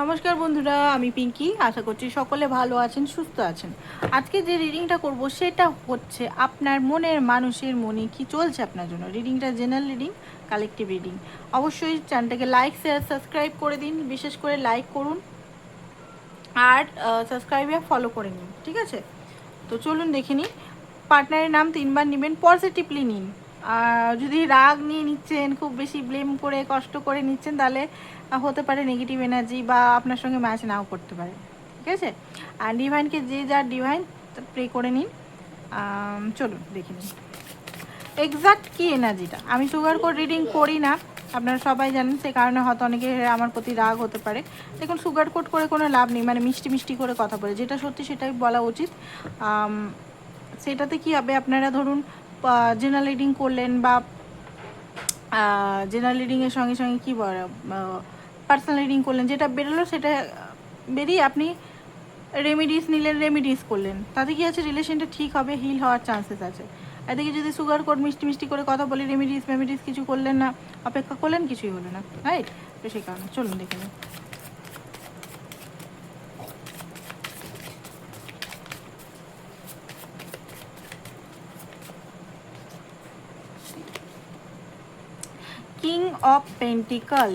নমস্কার বন্ধুরা, আমি পিঙ্কি। আশা করছি সকলে ভালো আছেন, সুস্থ আছেন। আজকে যে রিডিংটা করব সেটা হচ্ছে আপনার মনের মানুষের মনে কি চলছে আপনার জন্য। রিডিংটা জেনারেল রিডিং, কালেকটিভ রিডিং। অবশ্যই চ্যানেলটাকে লাইক শেয়ার সাবস্ক্রাইব করে দিন, বিশেষ করে লাইক করুন আর সাবস্ক্রাইবে ফলো করে নিন, ঠিক আছে? তো চলুন দেখে নিই। পার্টনারের নাম 3বার নেবেন, পজিটিভলি নিন। আর যদি রাগ নিয়ে নিচ্ছেন, খুব বেশি ব্লেম করে কষ্ট করে নিচ্ছেন, তাহলে হতে পারে নেগেটিভ এনার্জি বা আপনার সঙ্গে ম্যাচ নাও করতে পারে, ঠিক আছে? আর ডিভাইনকে যে যার ডিভাইন প্রে করে নিন। চলুন দেখে নিন এক্স্যাক্ট কী এনার্জিটা। আমি সুগার কোড রিডিং করি না, আপনারা সবাই জানেন, সে কারণে হয়তো অনেকে আমার প্রতি রাগ হতে পারে। দেখুন, সুগার কোড করে কোনো লাভ নেই, মানে মিষ্টি মিষ্টি করে কথা বলে, যেটা সত্যি সেটাই বলা উচিত। সেটাতে কি হবে, আপনারা ধরুন জেনারেল রিডিং করলেন বা জেনারেল রিডিংয়ের সঙ্গে সঙ্গে কী বলে পার্সোনাল রিডিং করলেন, যেটা বেরোলো সেটা বেরিয়ে আপনি রেমিডিস নিলেন, রেমিডিস করলেন, তাতে কি আছে, রিলেশনটা ঠিক হবে, হিল হওয়ার চান্সেস আছে। এদিকে যদি সুগার কোড মিষ্টি মিষ্টি করে কথা বলি, রেমিডিস কিছু করলেন না, অপেক্ষা করলেন, কিছুই হলো না, রাইট? তো সেই কারণে চলুন দেখে নিন। King of pentacle.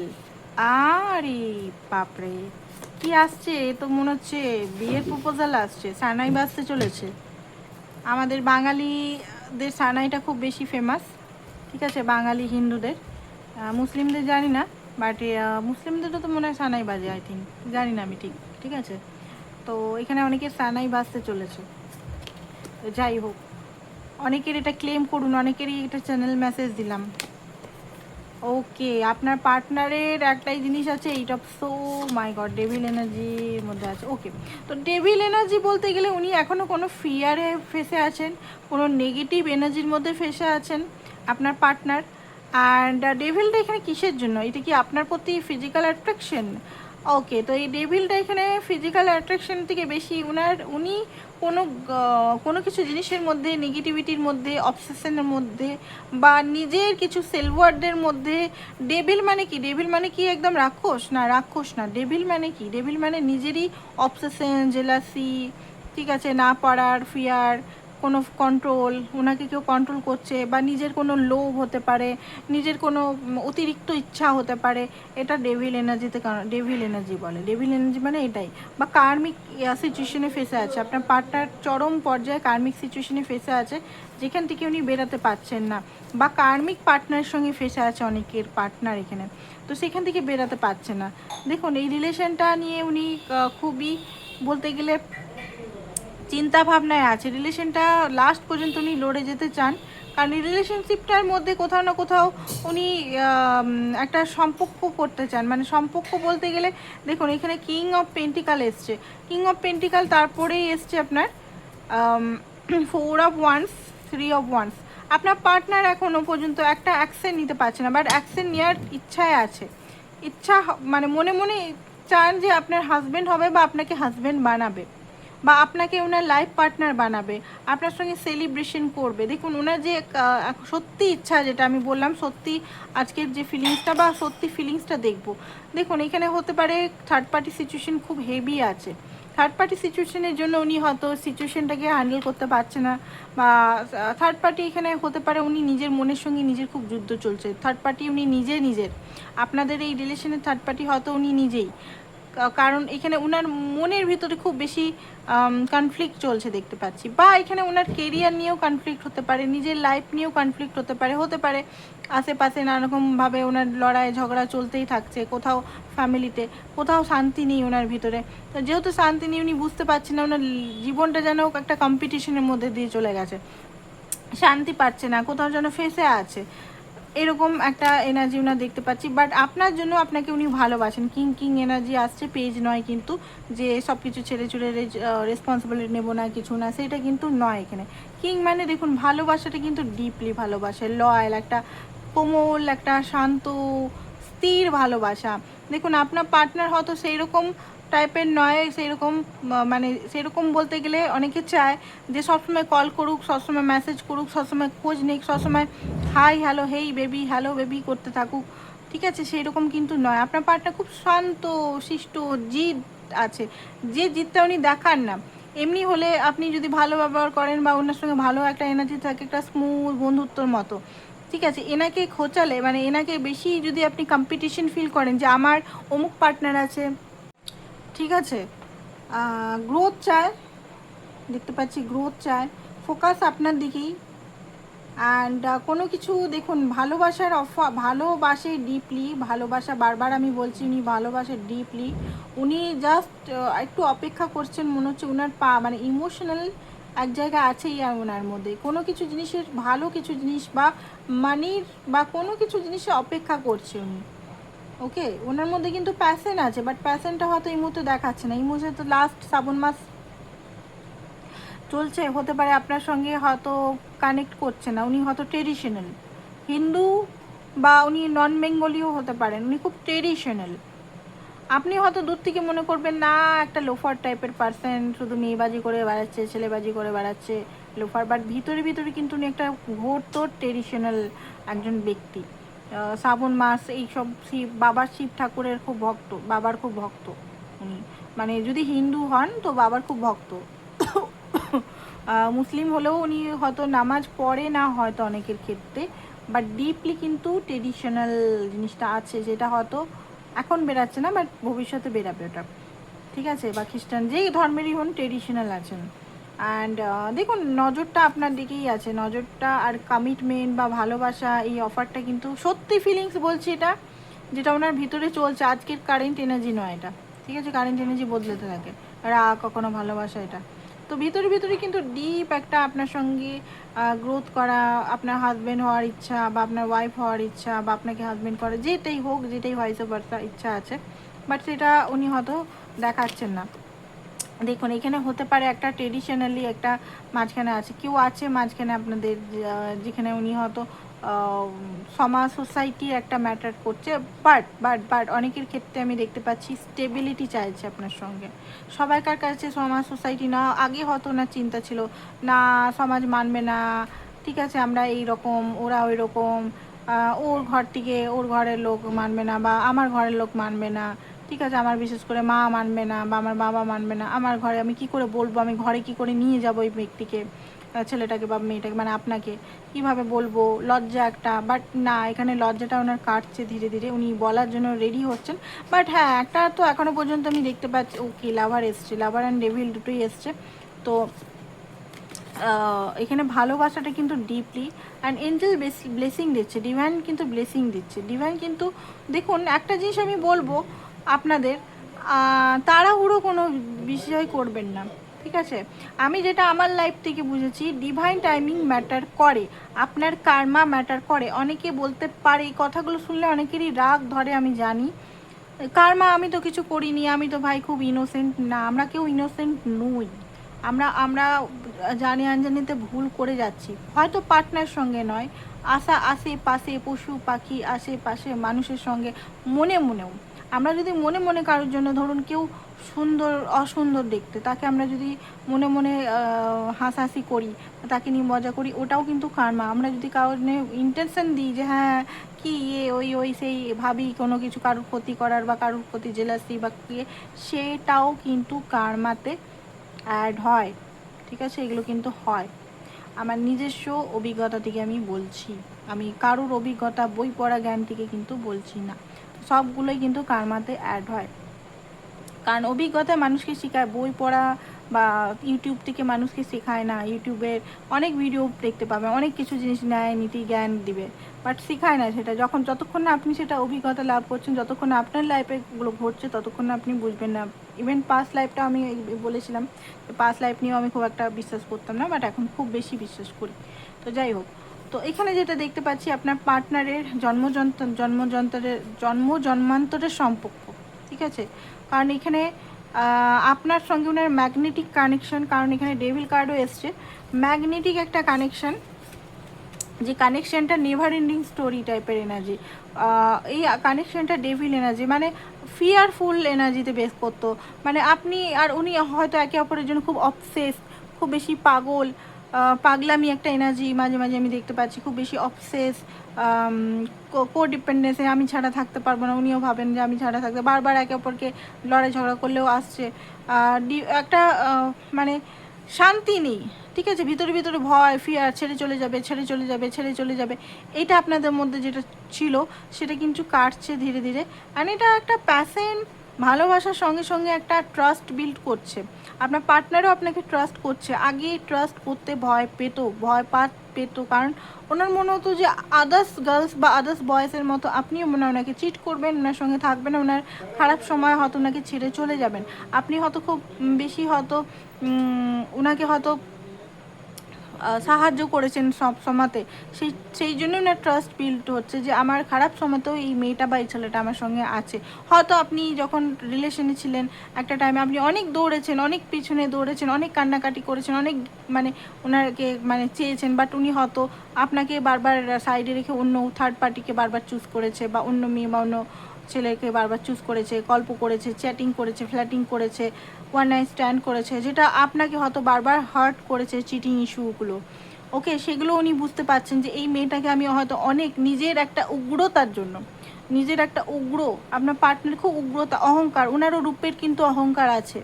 আরে বাপরে, কি আসছে? এ তো মনে হচ্ছে বিয়ের প্রপোজাল আসছে, সানাই বাজতে চলেছে। আমাদের বাঙালিদের সানাইটা খুব বেশি ফেমাস, ঠিক আছে? বাঙালি হিন্দুদের, মুসলিমদের জানি না, বাট মুসলিমদেরও তো মনে হয় সানাই বাজে, আই থিঙ্ক, জানি না আমি ঠিক, ঠিক আছে? তো এখানে অনেকের সানাই বাজতে চলেছে। তো যাই হোক, অনেকের এটা ক্লেম করুন, অনেকেরই এটা চ্যানেল মেসেজ দিলাম। ওকে, আপনার পার্টনারের একটাই জিনিস আছে, এইটা সো মাই গড, ডেভিল এনার্জির মধ্যে আছে। ওকে, তো ডেভিল এনার্জি বলতে গেলে উনি এখনও কোনো ফিয়ারে ফেসে আছেন, কোনো নেগেটিভ এনার্জির মধ্যে ফেসে আছেন আপনার পার্টনার। অ্যান্ড ডেভিলটা এখানে কিসের জন্য? এটা কি আপনার প্রতি ফিজিক্যাল অ্যাট্রাকশন? ওকে, তো এই ডেভিলটা এখানে ফিজিক্যাল অ্যাট্রাকশন থেকে বেশি উনি কোনো কোনো কিছু জিনিসের মধ্যে, নেগেটিভিটির মধ্যে, অবসেশনের মধ্যে, বা নিজের কিছু সেলওয়ার্ডের মধ্যে। ডেভিল মানে কি? ডেভিল মানে কি একদম রাক্ষস? না, রাক্ষস না। ডেভিল মানে কি? ডেভিল মানে নিজেরই অবসেশন, জেলাসি, ঠিক আছে, না পারার ফিয়ার, কোনো কন্ট্রোল, ওনাকে কেউ কন্ট্রোল করছে, বা নিজের কোনো লোভ হতে পারে, নিজের কোনো অতিরিক্ত ইচ্ছা হতে পারে। এটা ডেভিল এনার্জিতে, ডেভিল এনার্জি বলে। ডেভিল এনার্জি মানে এটাই। বা কার্মিক সিচুয়েশনে ফেসে আছে আপনার পার্টনার, চরম পর্যায়ে কার্মিক সিচুয়েশনে ফেসে আছে, যেখান থেকে উনি বেরোতে পারছেন না, বা কার্মিক পার্টনারের সঙ্গে ফেসে আছে অনেকের পার্টনার এখানে, তো সেখান থেকে বেরোতে পারছে না। দেখুন, এই রিলেশনটা নিয়ে উনি খুবই বলতে গেলে চিন্তা ভাবনায় আছে। রিলেশনটা লাস্ট পর্যন্ত উনি লড়ে যেতে চান, কারণ এই রিলেশনশিপটার মধ্যে কোথাও না কোথাও উনি একটা সম্পর্ক করতে চান। মানে সম্পর্ক বলতে গেলে, দেখুন এখানে কিং অফ পেন্টিকাল এসছে, কিং অফ পেন্টিকাল, তারপরেই এসছে আপনার 4 অফ ওয়ান্স, 3 অফ ওয়ান্স। আপনার পার্টনার এখনও পর্যন্ত একটা অ্যাকশন নিতে পারছে না, বাট অ্যাকশন নেওয়ার ইচ্ছায় আছে। মানে মনে মনে চান যে আপনার হাজব্যান্ড হবে, বা আপনাকে হাজব্যান্ড বানাবে, বা আপনাকে ওনার লাইফ পার্টনার বানাবে, আপনার সঙ্গে সেলিব্রেশন করবে। দেখুন, ওনার যে সত্যি ইচ্ছা, যেটা আমি বললাম, সত্যি আজকের যে ফিলিংসটা, বা সত্যি ফিলিংসটা দেখব। দেখুন, এখানে হতে পারে থার্ড পার্টি সিচুয়েশন খুব হেভি আছে। থার্ড পার্টি সিচুয়েশনের জন্য উনি হয়তো সিচুয়েশনটাকে হ্যান্ডেল করতে পারছে না, বা থার্ড পার্টি এখানে হতে পারে উনি নিজের মনের সঙ্গে নিজের খুব যুদ্ধ চলছে। থার্ড পার্টি উনি নিজের আপনাদের এই রিলেশনের থার্ড পার্টি হয়তো উনি নিজেই, কারণ এখানে ওনার মনের ভিতরে খুব বেশি কনফ্লিক্ট চলছে দেখতে পাচ্ছি, বা এখানে ওনার কেরিয়ার নিয়েও কনফ্লিক্ট হতে পারে, নিজের লাইফ নিয়েও কনফ্লিক্ট হতে পারে আশেপাশে নানারকমভাবে ওনার লড়াই ঝগড়া চলতেই থাকছে, কোথাও ফ্যামিলিতে, কোথাও শান্তি নেই ওনার ভিতরে। তো যেহেতু শান্তি নেই, উনি বুঝতে পারছেন না, ওনার জীবনটা যেন একটা কম্পিটিশনের মধ্যে দিয়ে চলে গেছে, শান্তি পাচ্ছে না, কোথাও যেন ফেসে আছে, এরকম একটা এনার্জি ওনার দেখতে পাচ্ছি। বাট আপনার জন্য আপনাকে উনি ভালোবাসেন। কিং এনার্জি আসছে, পেজ নয় কিন্তু, যে সব কিছু ছেড়ে ছুড়ে রেসপন্সিবিলিটি নেবো না, কিছু না, সেটা কিন্তু নয় এখানে। কিং মানে দেখুন, ভালোবাসাটা কিন্তু ডিপলি ভালোবাসে, লয়াল, একটা কোমল, একটা শান্ত স্থির ভালোবাসা। দেখুন, আপনার পার্টনার হয়তো সেই রকম টাইপের নয়, সেই রকম মানে সেরকম বলতে গেলে অনেকে চায় যে সবসময় কল করুক, সবসময় মেসেজ করুক, সবসময় খোঁজ নিক, সবসময় হাই হ্যালো, হেই বেবি, হ্যালো বেবি করতে থাকুক, ঠিক আছে, সেই রকম কিন্তু নয়। আপনার পার্টনার খুব শান্ত শিষ্ট, জিদ আছে, যে জিদটা উনি দেখান না। এমনি হলে আপনি যদি ভালো ব্যবহার করেন বা ওনার সঙ্গে ভালো একটা এনার্জি থাকে, একটা স্মুথ বন্ধুত্বর মতো, ঠিক আছে, এনাকে খোঁচালে মানে এনাকে বেশি যদি আপনি কম্পিটিশন ফিল করেন যে আমার অমুক পার্টনার আছে, ঠিক আছে, গ্রোথ চায়, দেখতে পাচ্ছি গ্রোথ চায়, ফোকাস আপনার দিকেই। অ্যান্ড কোনো কিছু দেখুন, ভালোবাসার ভালোবাসে ডিপলি, ভালোবাসা বারবার আমি বলছি উনি ভালোবাসে ডিপলি। উনি জাস্ট একটু অপেক্ষা করছেন, মনে হচ্ছে ওনার মানে ইমোশনাল এক জায়গায় আছেই আর ওনার মধ্যে কোনো কিছু জিনিসের, ভালো কিছু জিনিস বা মানির বা কোনো কিছু জিনিসে অপেক্ষা করছে উনি। ওকে, ওনার মধ্যে কিন্তু প্যাশন আছে, বাট প্যাশনটা হয়তো এই মুহূর্তে দেখাচ্ছে না। এই মুহূর্তে তো লাস্ট 7 মাস চলছে, হতে পারে আপনার সঙ্গে হয়তো কানেক্ট করছে না। উনি হয়তো ট্রেডিশনাল হিন্দু বা উনি নন বেঙ্গলিও হতে পারেন, উনি খুব ট্রেডিশনাল। আপনি হয়তো দূর থেকে মনে করবেন না একটা লোফার টাইপের পার্সন, শুধু মেয়েবাজি করে বেড়াচ্ছে, ছেলেবাজি করে বেড়াচ্ছে, লোফার, বাট ভিতরে ভিতরে কিন্তু উনি একটা ঘোরতোর ট্রেডিশনাল একজন ব্যক্তি। শ্রাবণ মাস এইসব বাবার শিব ঠাকুরের খুব ভক্ত, বাবার খুব ভক্ত উনি। মানে যদি হিন্দু হন তো বাবার খুব ভক্ত। মুসলিম হলেও উনি হয়তো নামাজ পড়ে না হয়তো অনেকের ক্ষেত্রে, বাট ডিপলি কিন্তু ট্রেডিশনাল জিনিসটা আছে, যেটা হয়তো এখন বেরাচ্ছে না, বাট ভবিষ্যতে বেরাবে ওটা, ঠিক আছে। বা খ্রিস্টান যেই ধর্মেরই হন ট্রেডিশনাল আছেন। অ্যান্ড দেখুন নজরটা আপনার দিকেই আছে, নজরটা আর কমিটমেন্ট বা ভালোবাসা, এই অফারটা কিন্তু সত্যি ফিলিংস বলছি, এটা যেটা ওনার ভিতরে চলছে আজকের কারেন্ট এনার্জি নয় এটা, ঠিক আছে। কারেন্ট এনার্জি বদলেতে থাকে, রাগ কখনো ভালোবাসা, এটা তো ভিতরে ভিতরে কিন্তু ডিপ একটা আপনার সঙ্গে গ্রোথ করা, আপনার হাজব্যান্ড হওয়ার ইচ্ছা বা আপনার ওয়াইফ হওয়ার ইচ্ছা বা আপনাকে হাজব্যান্ড করে যেটাই হোক, যেটাই ভাইসে ভার্সা ইচ্ছা আছে, বাট সেটা উনি হয়তো দেখাচ্ছেন না। দেখুন এখানে হতে পারে একটা ট্রেডিশনালি একটা মাঝখানে আছে, কেউ আছে মাঝখানে আপনাদের, যেখানে উনি হয়তো সমাজ সোসাইটি একটা ম্যাটার করছে, বাট অনেকের ক্ষেত্রে আমি দেখতে পাচ্ছি স্টেবিলিটি চাইছে আপনার সঙ্গে। সবাইকার কাছে সমাজ সোসাইটি না, আগে হয়তো না চিন্তা ছিল না সমাজ মানবে না, ঠিক আছে, আমরা এই রকম ওরা ওই রকম, ওর ঘর থেকে ওর ঘরের লোক মানবে না বা আমার ঘরের লোক মানবে না, ঠিক আছে, আমার বিশেষ করে মা মানবে না বা আমার বাবা মানবে না, আমার ঘরে আমি কি করে বলবো, আমি ঘরে কি করে নিয়ে যাবো এই ব্যক্তিকে, ছেলেটাকে বা মেয়েটাকে, মানে আপনাকে কিভাবে বলবো, লজ্জা একটা। বাট না, এখানে লজ্জাটা ওনার কাটছে ধীরে ধীরে, উনি বলার জন্য রেডি হচ্ছেন। বাট হ্যাঁ, একটা তো এখনও পর্যন্ত আমি দেখতে পাচ্ছি, ওকে লাভার এসছে, লাভার অ্যান্ড ডেভিল দুটোই এসছে। তো এখানে ভালোবাসাটা কিন্তু ডিপলি, অ্যান্ড এঞ্জেল ব্লেসিং দিচ্ছে, ডিভাইন কিন্তু ব্লেসিং দিচ্ছে, ডিভাইন কিন্তু। দেখুন একটা জিনিস আমি বলবো আপনাদের, তাড়াহুড়ো কোনো বিষয় করবেন না, ঠিক আছে। আমি যেটা আমার লাইফ থেকে বুঝেছি, ডিভাইন টাইমিং ম্যাটার করে, আপনার কার্মা ম্যাটার করে। অনেকে বলতে পারে, এই কথাগুলো শুনলে অনেকেরই রাগ ধরে, আমি জানি, কার্মা আমি তো কিছু করিনি, আমি তো ভাই খুব ইনোসেন্ট। না, আমরা কেউ ইনোসেন্ট নই, আমরা আমরা জানি আনজানিতে ভুল করে যাচ্ছি, হয়তো পার্টনার সঙ্গে নয়, আশেপাশে পশু পাখি, আশেপাশে মানুষের সঙ্গে, মনে মনেও আমরা যদি মনে মনে কারোর জন্য, ধরুন কেউ সুন্দর অসুন্দর দেখতে, তাকে আমরা যদি মনে মনে হাসাহাসি করি, তাকে নিয়ে মজা করি, ওটাও কিন্তু কার্মা। আমরা যদি কারোর ইন্টেনশন দিই যে হ্যাঁ কি ওই ওই সেই ভাবি কোনো কিছু কারোর ক্ষতি করার বা কারোর প্রতি জেলাসি বা সেটাও কিন্তু কার্মাতে অ্যাড হয়, ঠিক আছে, এগুলো কিন্তু হয়। আমার নিজস্ব অভিজ্ঞতা থেকে আমি বলছি, আমি কারোর অভিজ্ঞতা বই পড়া জ্ঞান থেকে কিন্তু বলছি না, সবগুলোই কিন্তু কার্মাতে অ্যাড হয়। কারণ অভিজ্ঞতা মানুষকে শেখায়, বই পড়া বা ইউটিউব থেকে মানুষকে শেখায় না। ইউটিউবের অনেক ভিডিও দেখতে পাবে, অনেক কিছু জিনিস ন্যায় নীতি জ্ঞান দিবে, বাট শেখায় না সেটা। যতক্ষণ না আপনি সেটা অভিজ্ঞতা লাভ করছেন, যতক্ষণ না আপনার লাইফে গুলো ঘটছে, ততক্ষণ না আপনি বুঝবেন না। ইভেন পাস্ট লাইফটা আমি বলেছিলাম, পাস্ট লাইফ নিয়েও আমি খুব একটা বিশ্বাস করতাম না, বাট এখন খুব বেশি বিশ্বাস করি। তো যাই হোক, তো এখানে যেটা দেখতে পাচ্ছি, আপনার পার্টনারের জন্মান্তরের সম্পর্ক, ঠিক আছে। কারণ এখানে আপনার সঙ্গে ওনার ম্যাগনেটিক কানেকশন, কারণ এখানে ডেভিল কার্ডও এসছে, ম্যাগনেটিক একটা কানেকশন, যে কানেকশনটা নেভার এন্ডিং স্টোরি টাইপের এনার্জি। এই কানেকশনটা ডেভিল এনার্জি, মানে ফিয়ারফুল এনার্জিতে বেস করতো, মানে আপনি আর উনি হয়তো একে অপরের জন্য খুব অবসেস, খুব বেশি পাগল, পাগলামি একটা এনার্জি মাঝে মাঝে আমি দেখতে পাচ্ছি, খুব বেশি অবসেস, কোডিপেন্ডেন্সে, আমি ছাড়া থাকতে পারবো না, উনিও ভাবেন যে আমি ছাড়া থাকতে, বারবার একে অপরকে লড়াই ঝগড়া করলেও আসছে, একটা মানে শান্তি নেই, ঠিক আছে, ভিতরে ভিতরে ভয়, ফিয়ার, ছেড়ে চলে যাবে, ছেড়ে চলে যাবে, ছেড়ে চলে যাবে, এটা আপনাদের মধ্যে যেটা ছিল সেটা কিন্তু কাটছে ধীরে ধীরে। আর এটা একটা প্যাশন, ভালোবাসার সঙ্গে সঙ্গে একটা ট্রাস্ট বিল্ড করছে, আপনার পার্টনারও আপনাকে ট্রাস্ট করছে। আগে ট্রাস্ট করতে ভয় পেতো, কারণ ওনার মনে হতো যে আদার্স গার্লস বা আদার্স বয়েসের মতো আপনিও মনে হয় ওনাকে চিট করবেন, ওনার সঙ্গে থাকবেন, ওনার খারাপ সময় হয়তো ওনাকে ছেড়ে চলে যাবেন, আপনি হয়তো খুব বেশি হয়তো ওনাকে হয়তো সাহায্য করেছেন সব সময়তে, সেই জন্য না ট্রাস্ট বিল্ড হচ্ছে যে আমার খারাপ সময়তেও এই মেয়েটা বা এই ছেলেটা আমার সঙ্গে আছে। হয়তো আপনি যখন রিলেশনে ছিলেন একটা টাইমে আপনি অনেক দৌড়েছেন, অনেক পিছনে দৌড়েছেন, অনেক কান্নাকাটি করেছেন, অনেক মানে ওনাকে মানে চেয়েছেন, বাট উনি হয়তো আপনাকে বারবার সাইডে রেখে অন্য থার্ড পার্টিকে বারবার চুজ করেছে, বা অন্য মেয়ে বা অন্য ছেলেকে বারবার চুজ করেছে, গল্প করেছে, চ্যাটিং করেছে, ফ্ল্যাটিং করেছে, ওয়ান নাইট স্ট্যান্ড করেছে, যেটা আপনাকে হয়তো বারবার হার্ট করেছে, চিটিং ইস্যুগুলো। ওকে, সেগুলো উনি বুঝতে পারছেন যে এই মেয়েটাকে আমি হয়তো অনেক নিজের একটা উগ্রতার জন্য, নিজের একটা উগ্র, আপনার পার্টনার খুব উগ্রতা, অহংকার, ওনারও রূপের কিন্তু অহংকার আছে,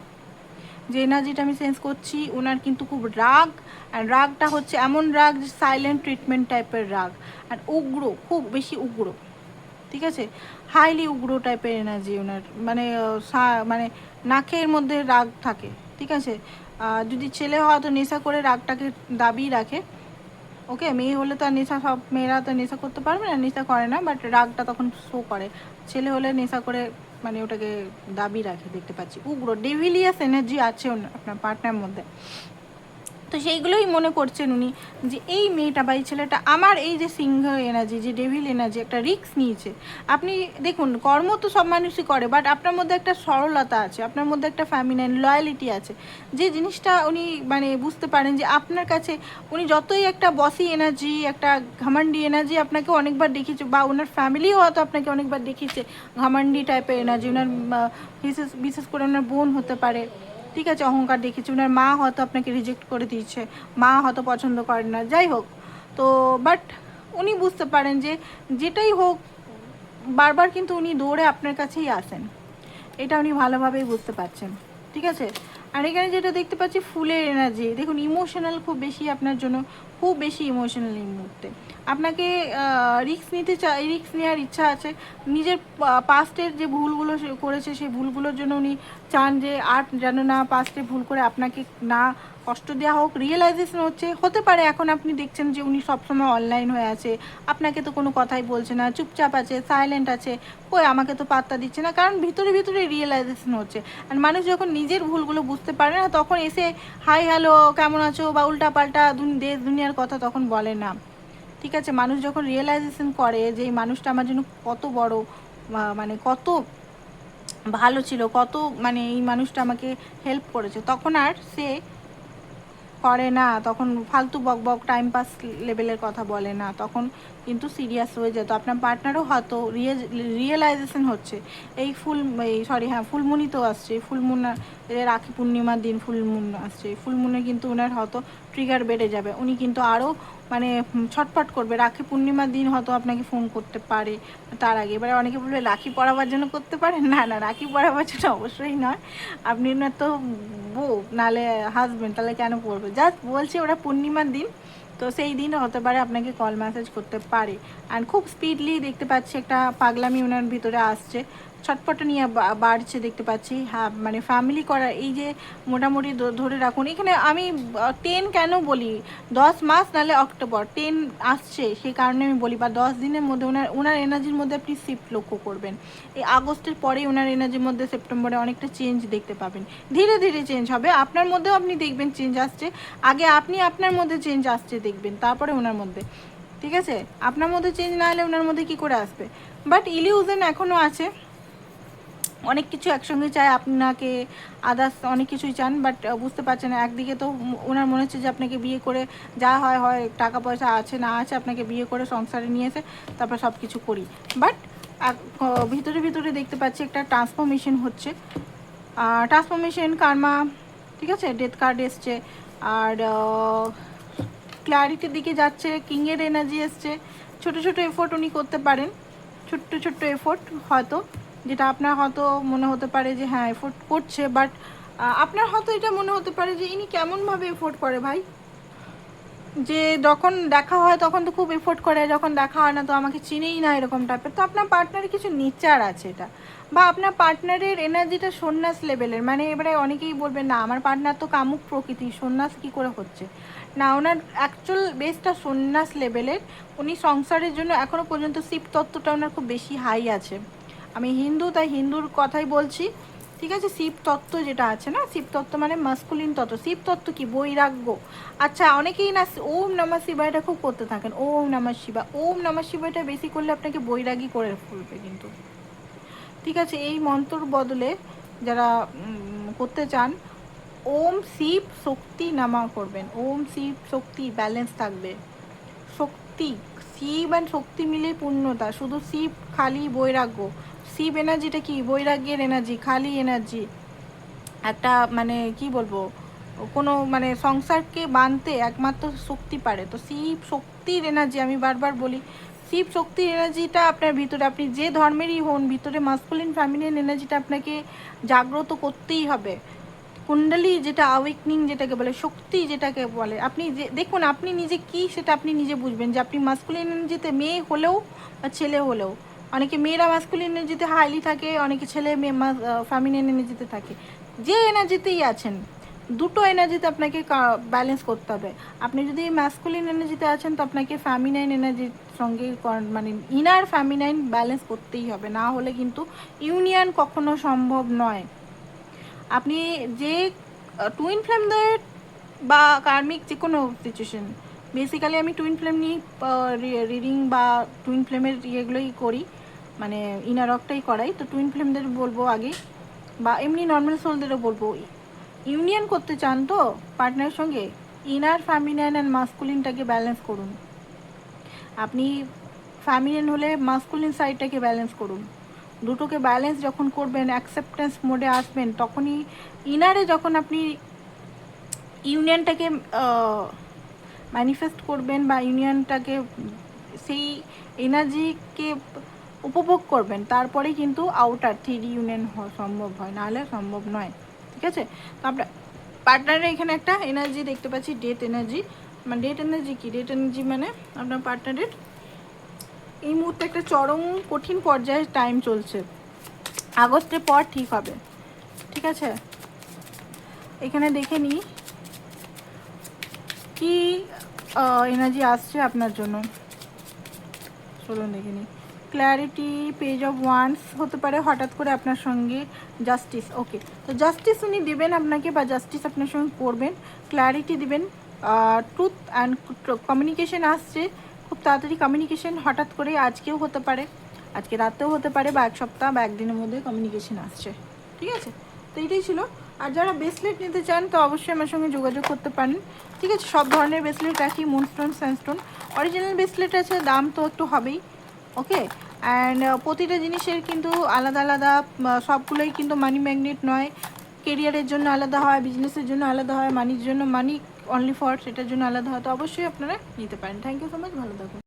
যে এনার্জিটা আমি সেন্স করছি, ওনার কিন্তু খুব রাগ, আর রাগটা হচ্ছে এমন রাগ যে সাইলেন্ট ট্রিটমেন্ট টাইপের রাগ, আর উগ্র, খুব বেশি উগ্র, ঠিক আছে, হাইলি উগ্র টাইপের এনার্জি ওনার, মানে মানে নাকের মধ্যে রাগ থাকে, ঠিক আছে, যদি ছেলে হয়তো নেশা করে রাগটাকে দাবি রাখে, ওকে, মেয়ে হলে তো আর নেশা, সব মেয়েরা তো নেশা করতে পারবে না, নেশা করে না, বাট রাগটা তখন শো করে, ছেলে হলে নেশা করে মানে ওটাকে দাবি রাখে, দেখতে পাচ্ছি উগ্র ডেভিলিয়াস এনার্জি আছে আপনার পার্টনার মধ্যে। তো সেইগুলোই মনে করছেন উনি, যে এই মেয়েটা বা এই ছেলেটা আমার এই যে সিংহ এনার্জি, যে ডেভিল এনার্জি, একটা রিস্ক নিয়েছে। আপনি দেখুন, কর্ম তো সব মানুষই করে, বাট আপনার মধ্যে একটা সরলতা আছে, আপনার মধ্যে একটা ফ্যামিনাইন লয়ালিটি আছে, যে জিনিসটা উনি মানে বুঝতে পারেন যে আপনার কাছে উনি যতই একটা বসি এনার্জি, একটা ঘামান্ডি এনার্জি আপনাকে অনেকবার দেখিয়েছে, বা ওনার ফ্যামিলিও হয়তো আপনাকে অনেকবার দেখিয়েছে ঘামান্ডি টাইপের এনার্জি, ওনার বিশেষ করে ওনার বোন হতে পারে, ঠিক আছে, অহংকার দেখেছি, ওনার মা হয়তো আপনাকে রিজেক্ট করে দিয়েছে, মা হয়তো পছন্দ করেন না, যাই হোক, তো বাট উনি বুঝতে পারেন যে যেটাই হোক বারবার কিন্তু উনি দৌড়ে আপনার কাছেই আসেন, এটা উনি ভালোভাবেই বুঝতে পারছেন, ঠিক আছে। আর এখানে যেটা দেখতে পাচ্ছি ফুলের এনার্জি, দেখুন ইমোশনাল খুব বেশি আপনার জন্য, খুব বেশি ইমোশনাল এই মুহূর্তে, আপনাকে রিস্ক নিতে রিস্ক নেওয়ার ইচ্ছা আছে, নিজের পাস্টের যে ভুলগুলো করেছে সেই ভুলগুলোর জন্য উনি চান যে আর যেন না পাস্টে ভুল করে আপনাকে না কষ্ট দেওয়া হোক, রিয়েলাইজেশন হতে পারে এখন আপনি দেখছেন যে উনি সবসময় অনলাইন হয়ে আছে, আপনাকে তো কোনো কথাই বলছে না, চুপচাপ আছে, সাইলেন্ট আছে, কই আমাকে তো পাত্তা দিচ্ছে না, কারণ ভিতরে ভিতরে রিয়েলাইজেশন হচ্ছে। আর মানুষ যখন নিজের ভুলগুলো বুঝতে পারে না, তখন এসে হাই হ্যালো কেমন আছো বা উল্টাপাল্টা দেশ দুনিয়ার কথা তখন বলে না, ঠিক আছে। মানুষ যখন রিয়েলাইজেশন করে যে এই মানুষটা আমার জন্য কত বড়, মানে কত ভালো ছিল, কত মানে এই মানুষটা আমাকে হেল্প করেছে, তখন আর সে করে না, তখন ফালতু বক বক টাইম পাস লেভেলের কথা বলে না, তখন কিন্তু সিরিয়াস হয়ে যেত। আপনার পার্টনারও হয়তো রিয়েলাইজেশন হচ্ছে এই ফুলমুনি তো আসছে, ফুলমুন, রাখি পূর্ণিমার দিন ফুলমুন আসছে, ফুলমুনে কিন্তু ওনার হয়তো ট্রিগার বেড়ে যাবে, উনি কিন্তু আরও মানে ছটফট করবে, রাখি পূর্ণিমার দিন হয়তো আপনাকে ফোন করতে পারে তার আগে। এবারে অনেকে বলবে রাখি পরাবার জন্য করতে পারেন, না না, রাখি পরাবার জন্য অবশ্যই নয়, আপনি না তো বউ নালে হাজবেন্ড, তাহলে কেন পড়বে, জাস্ট বলছি ওরা পূর্ণিমার দিন, তো সেই দিন হতে পারে আপনাকে কল মেসেজ করতে পারে। অ্যান্ড খুব স্পিডলি দেখতে পাচ্ছি একটা পাগলামি ওনার ভিতরে আসছে, ছটপটা নিয়ে বাড়ছে দেখতে পাচ্ছি, হ্যাঁ, মানে ফ্যামিলি করা, এই যে মোটামুটি ধরে রাখুন, এখানে আমি 10 কেন বলি, 10 মাস নাহলে অক্টোবর 10 আসছে, সেই কারণে আমি বলি, বা 10 দিনের মধ্যে ওনার এনার্জির মধ্যে আপনি শিফট লক্ষ্য করবেন, এই আগস্টের পরেই ওনার এনার্জির মধ্যে সেপ্টেম্বরে অনেকটা চেঞ্জ দেখতে পাবেন, ধীরে ধীরে চেঞ্জ হবে, আপনার মধ্যেও আপনি দেখবেন চেঞ্জ আসছে, আগে আপনি আপনার মধ্যে চেঞ্জ আসছে দেখবেন, তারপরে ওনার মধ্যে, ঠিক আছে, আপনার মধ্যে চেঞ্জ না হলে ওনার মধ্যে কী করে আসবে, বাট ইলিউশন এখনও আছে, অনেক কিছু একসঙ্গে চায় আপনাকে, আদার্স অনেক কিছুই চান, বাট বুঝতে পারছেন না, একদিকে তো ওনার মনে হচ্ছে যে আপনাকে বিয়ে করে যা হয় হয়, টাকা পয়সা আছে না আছে, আপনাকে বিয়ে করে সংসারে নিয়ে এসে তারপর সব কিছু করি, বাট ভিতরে ভিতরে দেখতে পাচ্ছি একটা ট্রান্সফরমেশন হচ্ছে, ট্রান্সফরমেশন কার্মা, ঠিক আছে, ডেথ কার্ড এসছে, আর ক্ল্যারিটির দিকে যাচ্ছে, কিংয়ের এনার্জি এসছে, ছোট ছোট এফোর্ট উনি করতে পারেন, ছোট্ট ছোট্ট এফোর্ট হয়তো, যেটা আপনার হয়তো মনে হতে পারে যে হ্যাঁ এফোর্ট করছে, বাট আপনার হয়তো এটা মনে হতে পারে যে ইনি কেমনভাবে এফোর্ট করে ভাই, যে যখন দেখা হয় তখন তো খুব এফোর্ট করে, যখন দেখা হয় না তো আমাকে চিনেই না, এরকম টাইপের। তো আপনার পার্টনারের কিছু নেচার আছে এটা, বা আপনার পার্টনারের এনার্জিটা সন্ন্যাস লেভেলের, মানে এবারে অনেকেই বলবেন না আমার পার্টনার তো কামুক প্রকৃতি, সন্ন্যাস কী করে হচ্ছে, না ওনার অ্যাকচুয়াল বেসটা সন্ন্যাস লেভেলের। উনি সংসারের জন্য এখনও পর্যন্ত শিব তত্ত্বটা ওনার খুব বেশি হাই আছে। আমি হিন্দু, তাই হিন্দুর কথাই বলছি, ঠিক আছে। শিব তত্ত্ব যেটা আছে না, শিব তত্ত্ব মানে মাস্কুলিন তত্ত্ব। শিব তত্ত্ব কি? বৈরাগ্য। আচ্ছা, অনেকেই না ওম নমঃ শিবায়টা খুব করতে থাকেন, ওম নমঃ শিবা, ওম নমঃ শিবায়টা বেশি করলে আপনাকে বৈরাগী করে ফেলবে কিন্তু, ঠিক আছে। এই মন্ত্রর বদলে যারা করতে চান, ওম শিব শক্তি নামা করবেন, ওম শিব শক্তি, ব্যালেন্স থাকবে। শক্তি, শিব অ্যান্ড শক্তি মিলেই পূর্ণতা, শুধু শিব খালি বৈরাগ্য। শিব এনার্জিটা কি? বৈরাগ্যের এনার্জি, খালি এনার্জি, একটা মানে কি বলবো, কোনো মানে সংসারকে বাঁধতে একমাত্র শক্তি পারে। তো শিব শক্তির এনার্জি, আমি বারবার বলি, শিব শক্তির এনার্জিটা আপনার ভিতরে, আপনি যে ধর্মেরই হন, ভিতরে মাস্কুলিন ফ্যামিলিয়ান এনার্জিটা আপনাকে জাগ্রত করতেই হবে। কুণ্ডলী যেটা, অ্যাওয়েকনিং যেটাকে বলে, শক্তি যেটাকে বলে, আপনি যে দেখুন আপনি নিজে কি সেটা আপনি নিজে বুঝবেন, যে আপনি মাস্কুলিন এনার্জিতে মেয়ে হলেও বা ছেলে হলেও, অনেকে মেয়েরা মাস্কুলিন এনার্জিতে হাইলি থাকে, অনেকে ছেলে মেয়ে ফ্যামিলিয়ান এনার্জিতে থাকে। যে এনার্জিতেই আছেন, দুটো এনার্জিতে আপনাকে ব্যালেন্স করতে হবে। আপনি যদি ম্যাসকুলিন এনার্জিতে আছেন তো আপনাকে ফ্যামিনাইন এনার্জির সঙ্গে মানে ইনার ফ্যামিনাইন ব্যালেন্স করতেই হবে, না হলে কিন্তু ইউনিয়ন কখনো সম্ভব নয়। আপনি যে টুইন ফ্লেমদের বা কার্মিক যে কোনো সিচুয়েশন, বেসিক্যালি আমি টুইন ফ্লেম নিয়ে রিডিং বা টুইন ফ্লেমের ইয়েগুলোই করি, মানে ইনারকটাই করাই। তো টুইন ফ্লেমদের বলবো আগে, বা এমনি নর্মাল সোলদেরও বলবো, ইউনিয়ন করতে চান তো পার্টনারের সঙ্গে, ইনার ফ্যামিলিয়ান অ্যান্ড মাস্কুলিনটাকে ব্যালেন্স করুন। আপনি ফ্যামিলিয়ান হলে মাস্কুলিন সাইডটাকে ব্যালেন্স করুন। দুটোকে ব্যালেন্স যখন করবেন, অ্যাকসেপ্টেন্স মোডে আসবেন, তখনই ইনারে যখন আপনি ইউনিয়নটাকে ম্যানিফেস্ট করবেন বা ইউনিয়নটাকে, সেই এনার্জিকে উপভোগ করবেন, তারপরেই কিন্তু আউটার থ্রি ইউনিয়ন সম্ভব হয়, নাহলে সম্ভব নয়, ঠিক আছে। তো আপনার পার্টনারের এখানে একটা এনার্জি দেখতে পাচ্ছি, ডেট এনার্জি। মানে ডেট এনার্জি কি? ডেট এনার্জি মানে আপনার পার্টনারের এই মুহূর্তে একটা চরম কঠিন পর্যায়ে টাইম চলছে, আগস্টের পর ঠিক হবে, ঠিক আছে। এখানে দেখে নিই কি এনার্জি আসছে আপনার জন্য, চলুন দেখে নিই। ক্ল্যারিটি, পেজ অফ ওয়ান্স হতে পারে হঠাৎ করে আপনার সঙ্গে, জাস্টিস, ওকে। তো জাস্টিস উনি দেবেন আপনাকে, বা জাস্টিস আপনার সঙ্গে করবেন, ক্ল্যারিটি দিবেন, ট্রুথ অ্যান্ড কমিউনিকেশন আসছে, খুব তাড়াতাড়ি কমিউনিকেশন, হঠাৎ করে আজকেও হতে পারে, আজকে রাতেও হতে পারে, বা এক সপ্তাহ বা একদিনের মধ্যে কমিউনিকেশন আসছে, ঠিক আছে। তো এইটাই ছিল। আর যারা ব্রেসলেট নিতে চান তো অবশ্যই আমার সঙ্গে যোগাযোগ করতে পারেন, ঠিক আছে। সব ধরনের ব্রেসলেট রাখি, মুনস্টোন, স্যান্ডস্টোন, অরিজিনাল ব্রেসলেট আছে, দাম তো একটু হবেই, ওকে। অ্যান্ড প্রতিটা জিনিসের কিন্তু আলাদা আলাদা, সবগুলোই কিন্তু মানি ম্যাগনেট নয়, কেরিয়ারের জন্য আলাদা হয়, বিজনেসের জন্য আলাদা হয়, মানির জন্য, মানি অনলি ফর সেটার জন্য আলাদা হয়। তো অবশ্যই আপনারা নিতে পারেন। থ্যাংক ইউ সো মাচ, ভালো থাকুন।